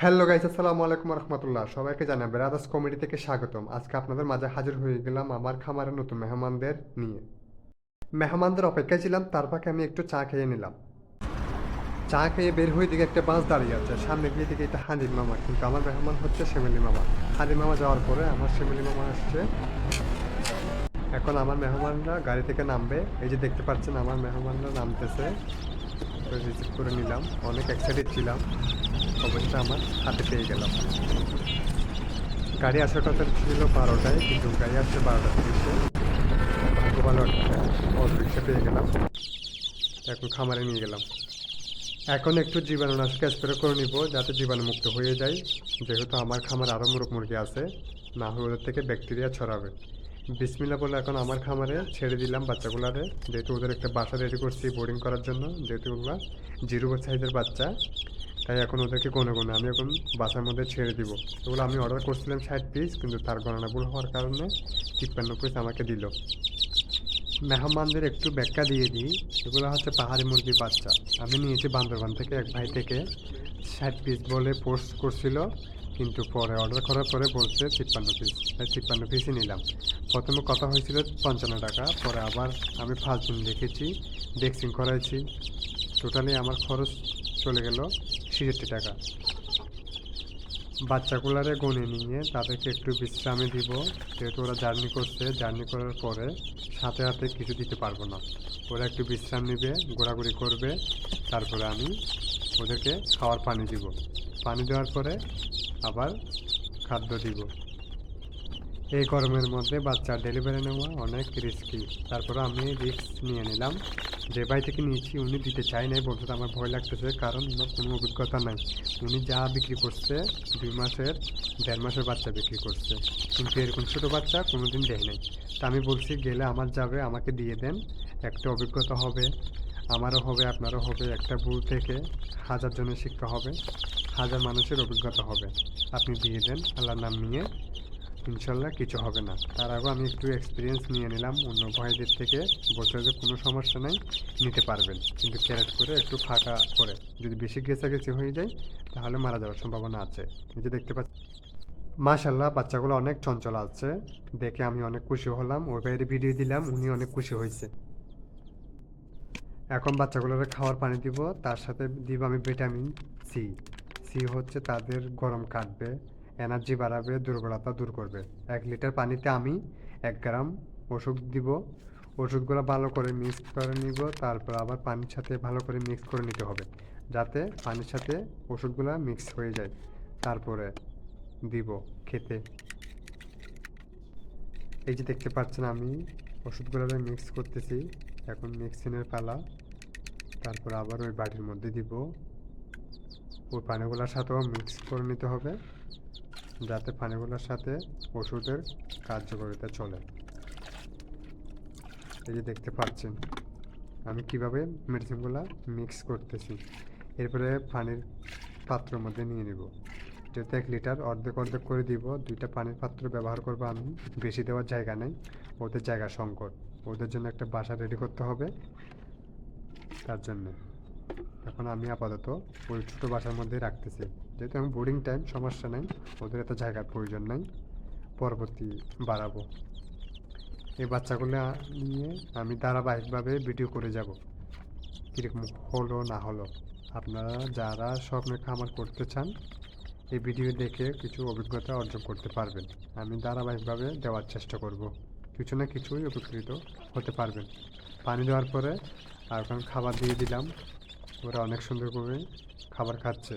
Hello guys, আসসালামু আলাইকুম রহমতুল্লাহ। সবাইকে জানাই ব্রাদার্স কমেডি থেকে স্বাগতম। আজকে আপনাদের মাঝে হাজির হয়ে গেলাম আমার খামারের নতুন মেহমানদের নিয়ে। মেহমানদের অপেক্ষায় ছিলাম, তার ফাঁকে আমি একটু চা খেয়ে নিলাম। চা খেয়ে বের হয়ে দিকে একটা বাস দাঁড়িয়ে আছে, সামনে গিয়ে দিকে এটা হানির মামা, কিন্তু আমার মেহমান হচ্ছে শ্যামিলি মামা। হানির মামা যাওয়ার পরে আমার শ্যামিলি মামা আসছে। এখন আমার মেহমানরা গাড়ি থেকে নামবে। এই যে দেখতে পাচ্ছেন আমার মেহমানরা নামতেছে, রিসিভ করে নিলাম। অনেক এক্সাইটেড ছিলাম, অবশ্যই আমার হাতে পেয়ে গেলাম। গাড়ি আসার কথা ছিল 12টায়, কিন্তু গাড়ি আসছে 12টা 30-এ। ভাগ্য ভালো একটা অটো রিক্সা পেয়ে গেলাম, এখন খামারে নিয়ে গেলাম। এখন একটু জীবাণুনাশক স্প্রে করে নিব, যাতে জীবাণু মুক্ত হয়ে যায়, যেহেতু আমার খামার আরও মোরগ মুরগি আছে, না হলে ওদের থেকে ব্যাকটেরিয়া ছড়াবে। বিসমিল্লা বলে এখন আমার খামারে ছেড়ে দিলাম বাচ্চাগুলারে, যেহেতু ওদের একটা বাসা রেডি করছি বোর্ডিং করার জন্য, যেহেতু ওগুলা 0 সাইজের বাচ্চা, তাই এখন ওদেরকে গনে গনে আমি এখন বাসার মধ্যে ছেড়ে দিব। এগুলো আমি অর্ডার করছিলাম 60 পিস, কিন্তু তার গণনা ভুল হওয়ার কারণে 53 পিস আমাকে দিল। মেহমানদের একটু ব্যাখ্যা দিয়ে দিই, এগুলো হচ্ছে পাহাড়ি মুরগির বাচ্চা। আমি নিয়েছি বান্দরবান থেকে এক ভাই থেকে, 60 পিস বলে পোস্ট করছিল, কিন্তু পরে অর্ডার করার পরে বলছে 53 পিস, তাই 53 পিসই নিলাম। প্রথমে কথা হয়েছিল 55 টাকা, পরে আবার আমি 5 দিন রেখেছি, ভ্যাকসিন করাইছি, টোটালি আমার খরচ চলে গেল 66 টাকা। বাচ্চাগুলারে গনে নিয়ে তাদেরকে একটু বিশ্রামে দিব, যেহেতু ওরা জার্নি করছে, জার্নি করার পরে সাথে সাথে কিছু দিতে পারবো না। ওরা একটু বিশ্রাম নেবে, ঘোরাঘুরি করবে, তারপরে আমি ওদেরকে খাওয়ার পানি দিব। পানি দেওয়ার পরে আবার খাদ্য দিব। এই গরমের মধ্যে বাচ্চা ডেলিভারি নেওয়া অনেক রিস্কি, তারপরে আমি রিস্ক নিয়ে নিলাম। যে ভাই থেকে নিয়েছি উনি দিতে চাই নাই, বলতে আমার ভয় লাগতেছে, কারণ কোনো অভিজ্ঞতা নাই। উনি যা বিক্রি করছে 2 মাসের 1.5 মাসের বাচ্চা বিক্রি করছে, কিন্তু এরকম ছোটো বাচ্চা কোনো দিন দেয় নাই। তা আমি বলছি গেলে আমার যাবে, আমাকে দিয়ে দেন, একটা অভিজ্ঞতা হবে, আমারও হবে, আপনারও হবে। একটা ভুল থেকে 1000 জনের শিক্ষা হবে, 1000 মানুষের অভিজ্ঞতা হবে। আপনি দিয়ে দেন, আল্লাহর নাম নিয়ে, ইনশাল্লাহ কিছু হবে না। তার আগে আমি একটু এক্সপিরিয়েন্স নিয়ে নিলাম অন্য ভাইদের থেকে, বলতে যে কোনো সমস্যা নেই, নিতে পারবেন, কিন্তু ক্যারেট করে একটু ফাঁকা করে, যদি বেশি গেছাগেছি হয়ে যায় তাহলে মারা যাওয়ার সম্ভাবনা আছে। এই যে দেখতে পাচ্ছি মাশাল্লাহ বাচ্চাগুলো অনেক চঞ্চল আছে, দেখে আমি অনেক খুশি হলাম। ওই ভাইয়ের ভিডিও দিলাম, উনি অনেক খুশি হয়েছে। এখন বাচ্চাগুলোকে খাওয়ার পানি দিব, তার সাথে দিব আমি ভিটামিন সি। সি হচ্ছে তাদের গরম কাটবে, এনার্জি বাড়াবে, দুর্বলতা দূর করবে। 1 লিটার পানিতে আমি 1 গ্রাম ওষুধ দিব। ওষুধগুলো ভালো করে মিক্স করে নিব, তারপর আবার পানির সাথে ভালো করে মিক্স করে নিতে হবে, যাতে পানির সাথে ওষুধগুলো মিক্স হয়ে যায়। তারপরে দিব খেতে। এই যে দেখতে পাচ্ছেন আমি ওষুধগুলো মিক্স করতেছি, এখন মিক্সিংয়ের পালা। তারপর আবার ওই বাটির মধ্যে দিব, ওই পানিগুলোর সাথেও মিক্স করে নিতে হবে, যাতে পানিগুলোর সাথে ওষুধের কার্যকারিতা চলে। এই যে দেখতে পাচ্ছেন আমি কিভাবে মেডিসিনগুলো মিক্স করতেছি। এরপরে পানির পাত্রের মধ্যে নিয়ে নিব, যেহেতু 1 লিটার অর্ধেক অর্ধেক করে দিব। 2টা পানির পাত্র ব্যবহার করবো আমি, বেশি দেওয়ার জায়গা নেই, ওদের জায়গা সংকট, ওদের জন্য একটা বাসা রেডি করতে হবে, তার জন্য এখন আমি আপাতত ওই ছোটো বাসার মধ্যে রাখতেছি, যেহেতু আমি বোর্ডিং টাইম, সমস্যা নেই, ওদের এত জায়গার প্রয়োজন নেই, পরবর্তী বাড়াবো। এই বাচ্চাগুলো নিয়ে আমি ধারাবাহিকভাবে ভিডিও করে যাব, কীরকম হলো না হলো। আপনারা যারা স্বপ্নে খামার করতে চান, এই ভিডিও দেখে কিছু অভিজ্ঞতা অর্জন করতে পারবেন। আমি ধারাবাহিকভাবে দেওয়ার চেষ্টা করব, কিছু না কিছুই উপকৃত হতে পারবেন। পানি দেওয়ার পরে আর ওখানে খাবার দিয়ে দিলাম, ওরা অনেক সুন্দর করে খাবার খাচ্ছে।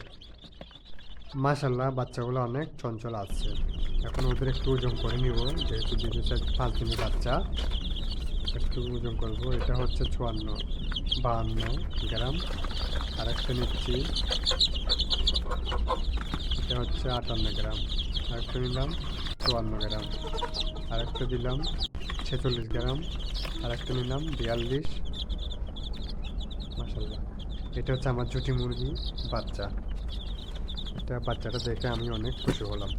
মাশাল্লাহ বাচ্চাগুলো অনেক চঞ্চল আছে। এখন ওদের একটু ওজন করে নিব, যেহেতু 5 দিনের বাচ্চা, একটু ওজন করব। এটা হচ্ছে 52 গ্রাম। আর একটা নিচ্ছি, এটা হচ্ছে 58 গ্রাম। আরেকটা নিলাম 54 গ্রাম। আরেকটা দিলাম 46 গ্রাম। আরেকটা নিলাম 42। মাশাল্লাহ এটা হচ্ছে আমার জুটি মুরগি বাচ্চা। এটা বাচ্চাটা দেখে আমি অনেক খুশি হলাম।